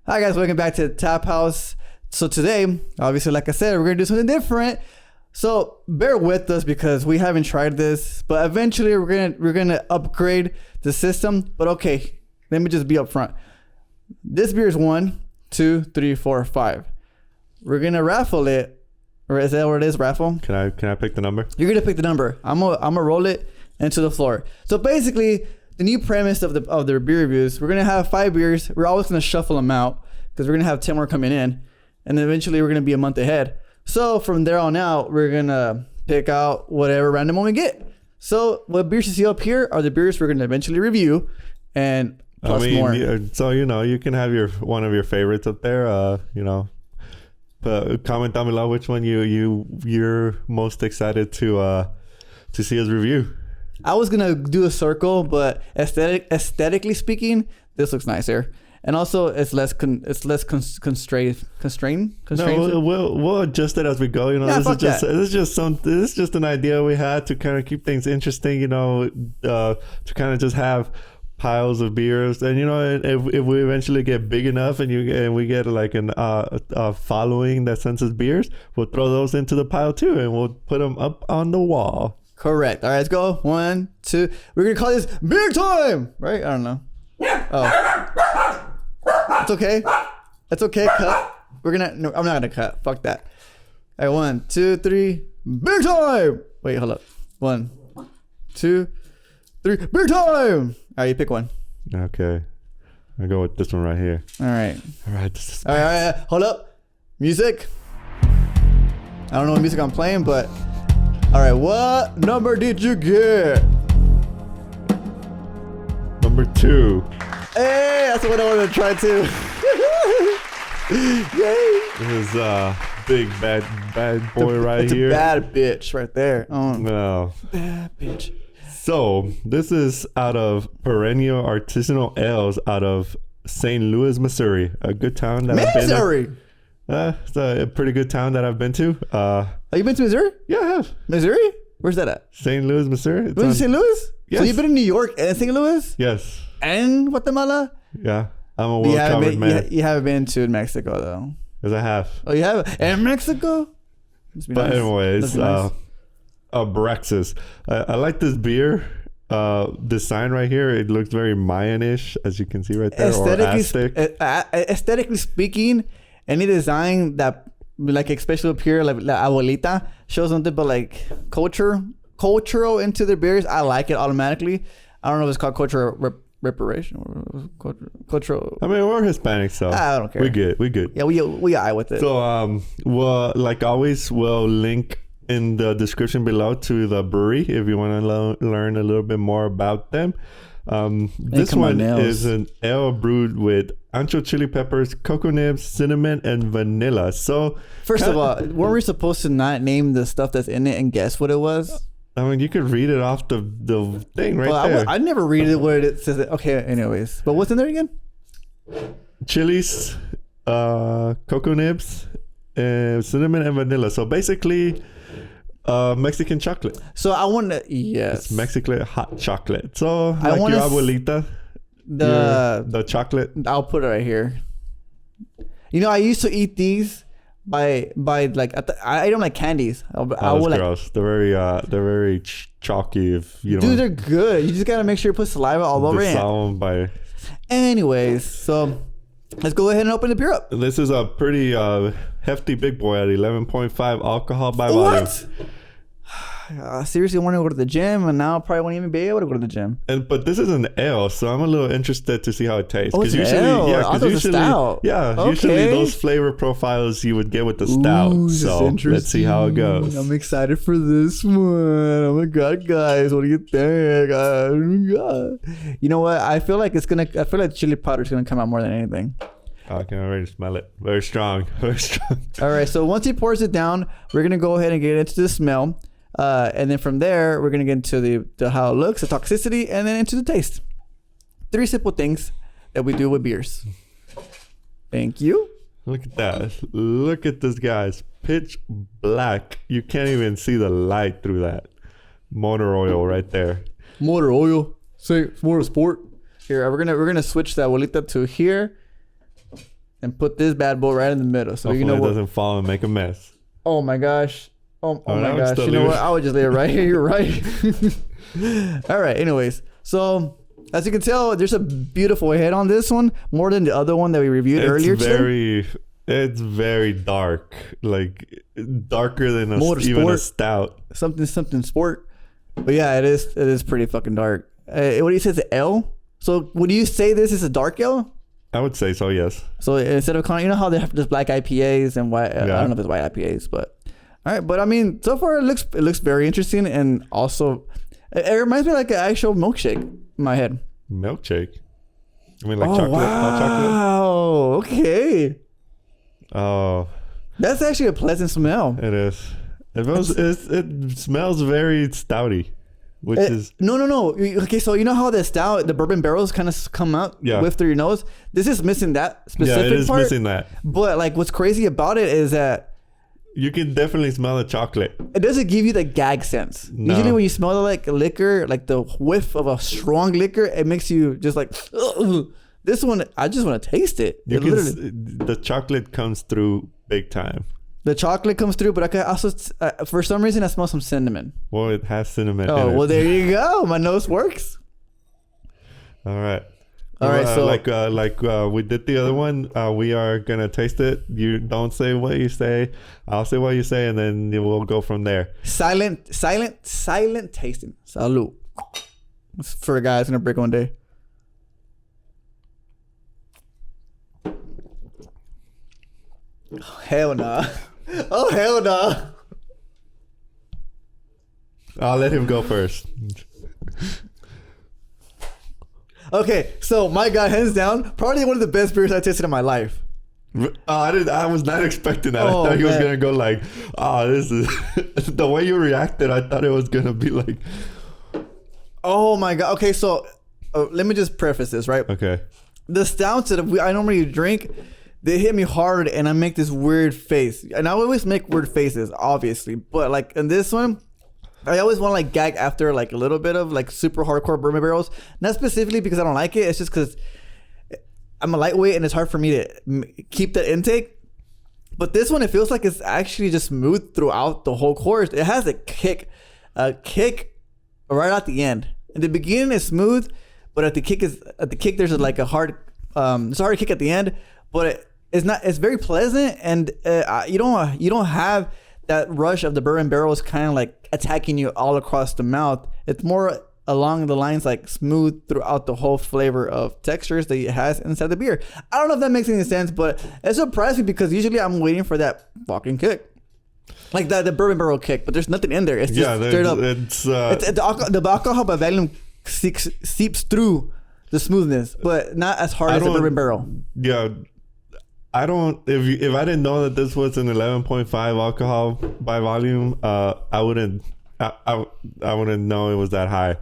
Hi guys, welcome back to Tap House. So today, obviously, like I said, we're gonna do something different. So bear with us because we haven't tried this, but eventually we're gonna upgrade the system. But okay, let me just be upfront. This beer is 1, 2, 3, 4, 5. We're gonna raffle it, or is that what it is? Raffle? Can I pick the number? You're gonna pick the number. I'm gonna roll it into the floor. So basically, the new premise of the beer reviews, we're gonna have 5 beers. We're always gonna shuffle them out because we're gonna have 10 more coming in, and eventually we're gonna be a month ahead. So from there on out, we're gonna pick out whatever random one we get. So what beers you see up here are the beers we're gonna eventually review, and plus more. So you can have one of your favorites up there. Comment down below which one you're most excited to see us review. I was gonna do a circle, but aesthetically speaking, this looks nicer, and also it's less constrained. No, we'll adjust it as we go. This is just an idea we had to kind of keep things interesting. To kind of just have piles of beers, and if we eventually get big enough and we get like a following that sends us beers, we'll throw those into the pile too, and we'll put them up on the wall. Correct. All right, let's go. 1, 2. We're gonna call this beer time, right? I don't know. Oh, it's okay. It's okay. Cut. No, I'm not gonna cut. Fuck that. All right, 1, 2, 3. Beer time. Wait, hold up. 1, 2, 3. Beer time. All right, you pick one. Okay, I'll go with this one right here. All right. This is all right. Hold up. Music. I don't know what music I'm playing, but. All right, what number did you get? Number 2. Hey, that's what I wanted to try too. Yay! This is big bad boy right here. It's a bad bitch right there. No. Bad bitch. So this is out of Perennial Artisanal Ales out of St. Louis, Missouri, a good town that I've been to. Missouri. It's a pretty good town that I've been to. Have you been to Missouri? Yeah, I have. Missouri? Where's that at? St. Louis, Missouri. It's in St. Louis? Yes. So you've been in New York and St. Louis? Yes. And Guatemala? Yeah. I'm a well-covered man. You haven't been to Mexico, though. Yes, I have. Oh, you have? And Mexico? But anyways, Abraxas. I like this beer. This sign right here, it looks very Mayan-ish, as you can see right there. Aesthetically speaking, any design that, like, especially up here, like La Abuelita, shows something but like cultural into their beers. I like it automatically. I don't know if it's called cultural reparation or cultural. I mean, we're Hispanic, so I don't care. We good. Yeah, we eye with it. So well, like always, we'll link in the description below to the brewery if you want to learn a little bit more about them. This one is an ale brewed with ancho chili peppers, cocoa nibs, cinnamon, and vanilla. So first of all, weren't we supposed to not name the stuff that's in it and guess what it was? I mean, you could read it off the thing right there. I never read it where it says it. Okay, anyways. But what's in there again? Chilies, cocoa nibs, cinnamon, and vanilla. So basically Mexican chocolate. So I want to, yes. It's Mexican hot chocolate. So like your abuelita, the chocolate. I'll put it right here. I used to eat these by like I don't like candies. That's gross. They're very chalky. If you don't. Dude, they're good. You just gotta make sure you put saliva all over it. Anyways, so let's go ahead and open the beer up. This is a pretty hefty big boy at 11.5 alcohol by volume. What? I seriously want to go to the gym, and now I probably won't even be able to go to the gym. But this is an ale, so I'm a little interested to see how it tastes. Because usually, Stout. Yeah, okay. Usually those flavor profiles you would get with the Stout. Ooh, so let's see how it goes. I'm excited for this one. Oh my god, guys, what do you think? Oh my god. You know what? I feel like chili powder is gonna come out more than anything. I can already smell it. Very strong. Very strong. All right, so once he pours it down, we're gonna go ahead and get into the smell. And then from there, we're going to get into the how it looks, the toxicity, and then into the taste. 3 simple things that we do with beers. Thank you. Look at that. Look at this, guys. Pitch black. You can't even see the light through that. Motor oil right there. Motor oil. Say it's motor sport. Here, we're gonna switch the abuelita to here. and put this bad boy right in the middle. So hopefully you know what? It doesn't fall and make a mess. Oh my gosh. Oh my gosh. You know what? I would just lay it right here. You're right. All right. Anyways, so as you can tell, there's a beautiful head on this one, more than the other one that we reviewed earlier today. It's very dark, like darker than even a stout. Something sport. But yeah, it is pretty fucking dark. What do you say? It's an L. So would you say this is a dark ale? I would say so, yes. So instead of you know how they have just black IPAs and white. I don't know if it's white IPAs, but all right. But I mean, so far it looks very interesting, and also it reminds me like an actual milkshake in my head. Milkshake. I mean, like chocolate. Hot chocolate. Wow. Okay. Oh, that's actually a pleasant smell. It is. It smells very stouty, which is no. Okay, so you know how the bourbon barrels kind of come out whiff through your nose. This is missing that specific part. Yeah, it is missing that. But like, what's crazy about it is that you can definitely smell the chocolate. It doesn't give you the gag sense. No. Usually, when you smell like liquor, like the whiff of a strong liquor, it makes you just like. Ugh. This one, I just want to taste it. The chocolate comes through big time. The chocolate comes through, but I can also, for some reason, I smell some cinnamon. Well, it has cinnamon. Oh, well, there you go. My nose works. All right. So like we did the other one, we are gonna taste it. You don't say what you say. I'll say what you say, and then we'll go from there. Silent tasting. Salud. For a guy that's gonna break one day. Oh, hell nah. Oh, hell nah. I'll let him go first. Okay, so my God, hands down, probably one of the best beers I tasted in my life. I was not expecting that. I thought he was gonna go like, this is the way you reacted. I thought it was gonna be like, oh my God. Okay, so let me just preface this, right? Okay. The stouts that I normally drink, they hit me hard, and I make this weird face. And I always make weird faces, obviously. But like in this one, I always want to like gag after like a little bit of like super hardcore bourbon barrels. Not specifically because I don't like it. It's just because I'm a lightweight and it's hard for me to keep that intake. But this one, it feels like it's actually just smooth throughout the whole course. It has a kick right at the end. In the beginning, it's smooth, but at the kick, there's like a hard, it's a hard kick at the end. But it's very pleasant, and you don't have that rush of the bourbon barrels kind of like attacking you all across the mouth. It's more along the lines like smooth throughout the whole flavor of textures that it has inside the beer. I don't know if that makes any sense, but it surprised me because usually I'm waiting for that fucking kick. Like the bourbon barrel kick, but there's nothing in there. It's just straight up. The alcohol by volume seeps through the smoothness, but not as hard as the bourbon barrel. Yeah. I don't. If I didn't know that this was an 11.5 alcohol by volume, I wouldn't know it was that high.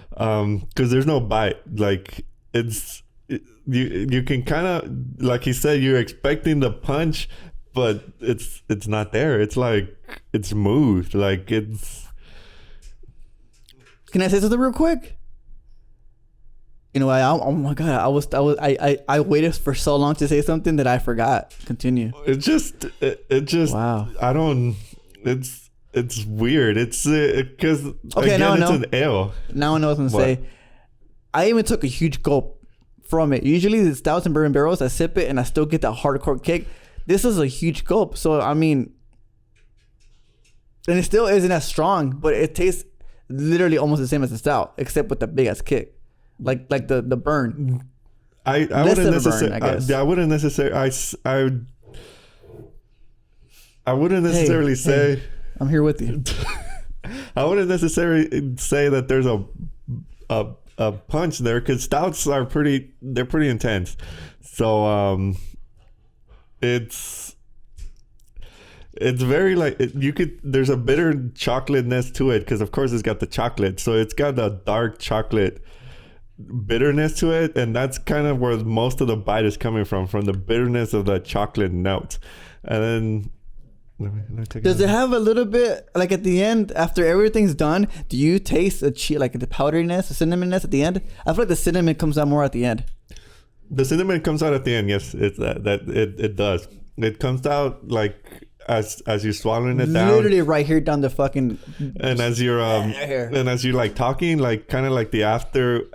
Because there's no bite. Like you can kind of, like he said, you're expecting the punch, but it's not there. It's like it's smooth. Like it's. Can I say something real quick? You know, oh my God, I waited for so long to say something that I forgot. Continue. It just wow. I don't. It's weird. It's because it's an ale. Now I know what I was gonna say. I even took a huge gulp from it. Usually the stouts and bourbon barrels, I sip it and I still get that hardcore kick. This is a huge gulp. So I mean, and it still isn't as strong, but it tastes literally almost the same as the stout, except with the big ass kick. Like the burn. I wouldn't necessarily. I wouldn't necessarily. I wouldn't necessarily say. Hey, I'm here with you. I wouldn't necessarily say that there's a punch there, because stouts are pretty intense. So it's very like there's a bitter chocolateness to it, because of course it's got the chocolate, so it's got a dark chocolate bitterness to it, and that's kind of where most of the bite is coming from the bitterness of the chocolate note. And then does it have a little bit, like at the end after everything's done, do you taste like the powderiness, the cinnamonness at the end? I feel like the cinnamon comes out more at the end. The cinnamon comes out at the end. Yes, it does. It comes out like as you're swallowing it down. Literally right here down the fucking. And as you're like talking, like kind of like the after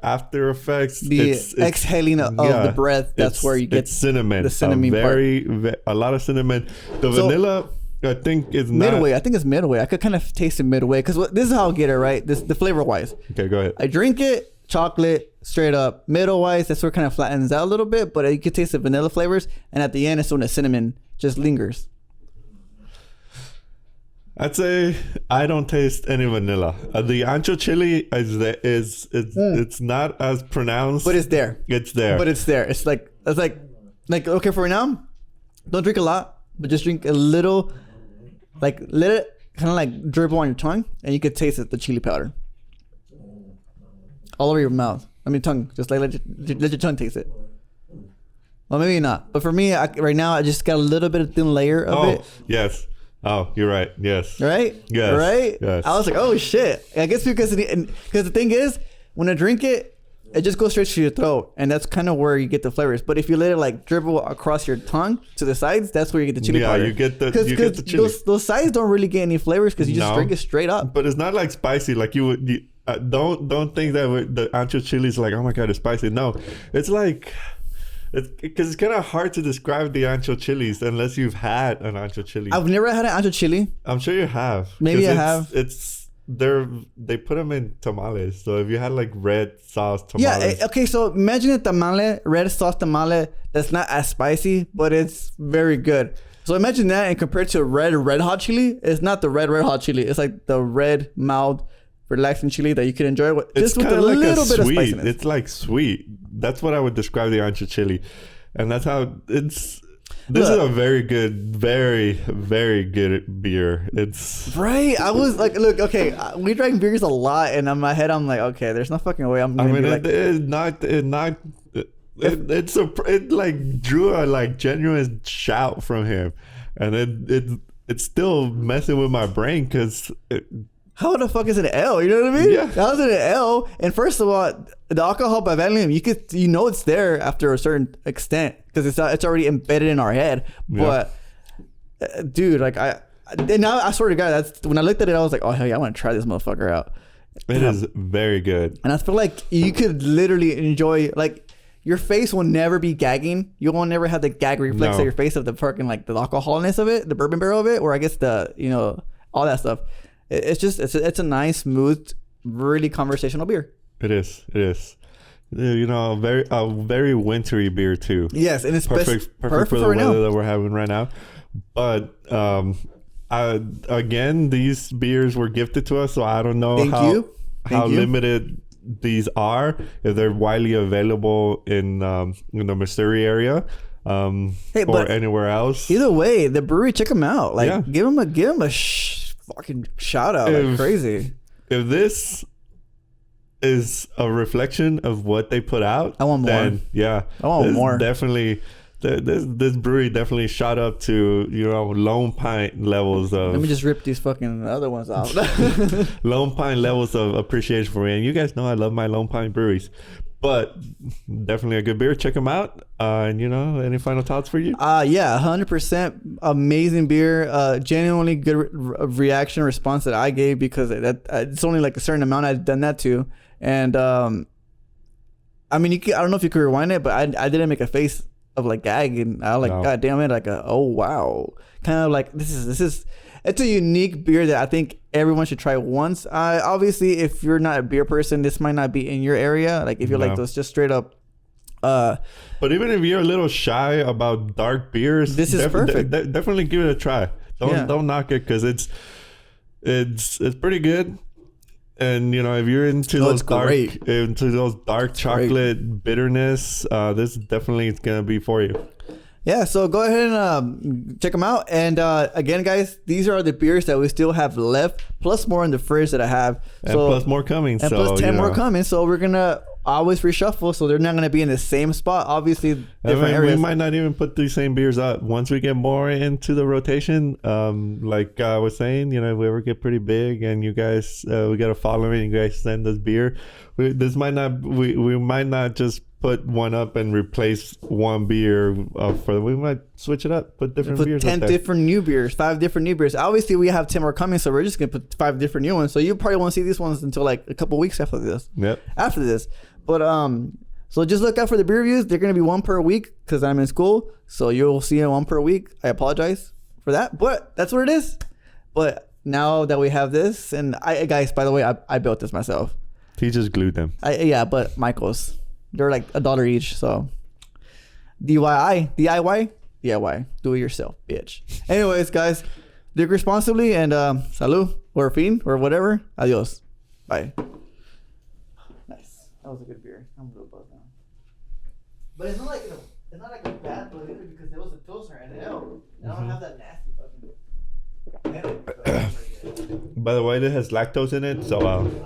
effects. The exhaling of the breath. That's where you get cinnamon. The cinnamon a lot of cinnamon. The vanilla, I think, is midway. I think it's midway. I could kind of taste it midway because this is how I'll get it right. The flavor wise. Okay, go ahead. I drink it. Chocolate straight up. Middle wise, that's where it kind of flattens out a little bit, but you can taste the vanilla flavors, and at the end it's when the cinnamon just lingers. I'd say I don't taste any vanilla. The ancho chili it's not as pronounced, but it's there. It's there. But it's there. It's like okay, for now, don't drink a lot, but just drink a little, like let it kind of like dribble on your tongue, and you could taste it, the chili powder. All over your mouth. I mean, tongue. Just like let your tongue taste it. Well, maybe not. But for me, right now, I just got a little bit of thin layer of it. Yes. Oh, you're right. Yes. Right? Yes. Right? Yes. I was like, oh, shit. I guess because the thing is, when I drink it, it just goes straight to your throat. And that's kind of where you get the flavors. But if you let it like dribble across your tongue to the sides, that's where you get the chili powder. Yeah, you get the chili. Those sides don't really get any flavors because you just drink it straight up. But it's not like spicy. Like you would... don't think that the ancho chili is like, oh my god, it's spicy. No, it's like, because it's kind of hard to describe the ancho chilies unless you've had an ancho chili. I've never had an ancho chili. I'm sure you have. Maybe I have. They put them in tamales. So if you had like red sauce tamales. Yeah. Okay. So imagine a tamale, red sauce tamale that's not as spicy, but it's very good. So imagine that, and compared to a red hot chili, it's not the red hot chili. It's like the red mild, relaxing chili that you can enjoy just with a like little bit of spiciness. It's like sweet. That's what I would describe the ancho chili, and that's how it's. This is a very good, very, very good beer. It's right. I was like, look, okay, we drank beers a lot, and in my head, I'm like, okay, there's no fucking way I'm gonna be like. It like drew a like genuine shout from him, and it's still messing with my brain because. How the fuck is it an L? You know what I mean? Yeah. How is it an L? And first of all, the alcohol by volume, you know it's there after a certain extent because it's already embedded in our head. But dude, like now I swear to God, that's when I looked at it, I was like, oh hell yeah, I want to try this motherfucker out. It is very good, and I feel like you could literally enjoy like. Your face will never be gagging. You won't never have the gag reflex of your face of the fucking like the alcoholness of it, the bourbon barrel of it, or I guess all that stuff. It's just it's a nice, smooth, really conversational beer. It is. A very wintry beer too. Yes, and it's perfect for the right weather that we're having right now. But again, these beers were gifted to us, so I don't know how limited these are. If they're widely available in the Missouri area. Or anywhere else. Either way, the brewery, check them out. Like, give them a fucking shout out like crazy. If this is a reflection of what they put out, I want more. Then, I want more. Definitely, this brewery definitely shot up to Lone Pine levels of. Let me just rip these fucking other ones out. Lone Pine levels of appreciation for me, and you guys know I love my Lone Pine breweries. But definitely a good beer. Check them out. And any final thoughts for you? 100% amazing beer. Genuinely good reaction response that I gave because it's only like a certain amount I've done that to. And I mean, I don't know if you could rewind it, but I didn't make a face of like gag, and I was like, God damn it, like oh wow, kind of like this is. It's a unique beer that I think everyone should try once. Obviously, if you're not a beer person, this might not be in your area. Like if you're like those just straight up. But even if you're a little shy about dark beers, this is perfect. Definitely give it a try. Don't knock it because it's pretty good. And if you're into those dark chocolate bitterness, this definitely is gonna be for you. Yeah, so go ahead and check them out. And again, guys, these are the beers that we still have left, plus more in the fridge that I have. And plus more coming. And plus 10 more coming. So we're going to always reshuffle, so they're not going to be in the same spot. Obviously, different areas. We might not even put these same beers up. Once we get more into the rotation, like I was saying, if we ever get pretty big and you guys, we got a following, you guys send us beer. We might not just put one up and replace one beer we might switch it up, put different put beers 10 up different new beers, 5 different new beers. Obviously we have 10 more coming, so we're just gonna put 5 different new ones, so you probably won't see these ones until like a couple weeks after this. But so just look out for the beer reviews. They're gonna be one per week because I'm in school, so you'll see it one per week. I apologize for that, but that's what it is. But now that we have this, and guys, by the way, I built this myself. He just glued them. But Michael's, they're like $1 each. So DIY, do it yourself, bitch. Anyways, guys, drink responsibly and salud or fin or whatever. Adios. Bye. Nice. That was a good beer. I'm a little buzzed now. But it's not like a bad beer either because there was a Pilsner and I don't have that nasty fucking. By the way, it has lactose in it, so